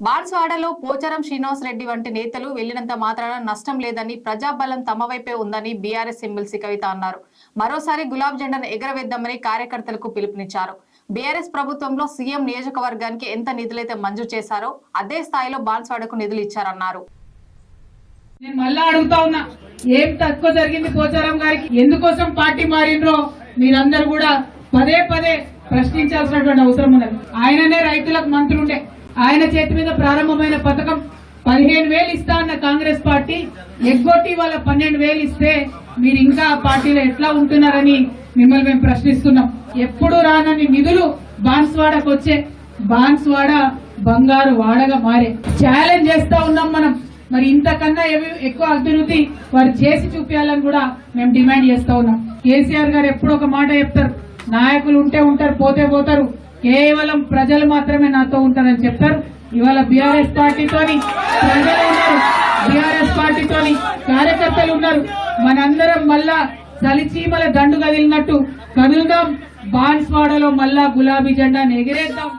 బాన్స్వాడలో పోచారం శ్రీనివాస్ రెడ్డి వంటి నేతలు వెళ్లినంత మాత్రాన నష్టం లేదని, ప్రజాబలం తమ వైపే ఉందని బీఆర్ఎస్ ఎమ్మెల్సీ కవిత అన్నారు. మరోసారి గులాబ్ జెండాను ఎగరవేద్దామని కార్యకర్తలకు పిలుపునిచ్చారు. బీఆర్ఎస్ ప్రభుత్వంలో సీఎం నియోజకవర్గానికి ఎంత నిధులైతే మంజూరు చేశారో అదే స్థాయిలో బాన్స్వాడకు నిధులు ఇచ్చారన్నారు. నేను మళ్ళా అడుగుతా ఉన్నా, ఏం తక్కువ జరిగింది పోచారం గారికి? ఎందుకోసం పార్టీ మారినరో మీరందరూ కూడా పదే పదే ప్రశ్నించాల్సినటువంటి అవసరం ఉన్నది. ఆయననే రైతులకు మంత్రి ఉండే, ఆయన చేతి మీద ప్రారంభమైన పథకం 15,000 ఇస్తా అన్న కాంగ్రెస్ పార్టీ ఎగ్గొట్టి వాళ్ళ 12,000 ఇస్తే మీరు ఇంకా ఆ పార్టీలో ఎట్లా ఉంటున్నారని మిమ్మల్ని మేము ప్రశ్నిస్తున్నాం. ఎప్పుడు రానని నిధులు బాన్స్వాడకు వచ్చే, బాన్స్వాడ బంగారు వాడగా మారే ఛాలెంజ్ చేస్తా ఉన్నాం మనం. మరి ఇంతకన్నా ఎక్కువ అభివృద్ధి వారు చేసి చూపించాలని కూడా మేము డిమాండ్ చేస్తా ఉన్నాం. కేసీఆర్ గారు ఎప్పుడు ఒక మాట చెప్తారు, నాయకులు ఉంటే ఉంటారు, పోతే పోతారు, కేవలం ప్రజలు మాత్రమే నాతో ఉంటారని చెప్తారు. ఇవాళ బీఆర్ఎస్ పార్టీతోని ప్రజలు ఉన్నారు, బీఆర్ఎస్ పార్టీతోని కార్యకర్తలు ఉన్నారు. మనందరం మళ్ళా చలిచీమల దండు కదిలినట్టు కదులుదాం, బాన్స్వాడలో మళ్ళా గులాబీ జెండాను ఎగిరేద్దాం.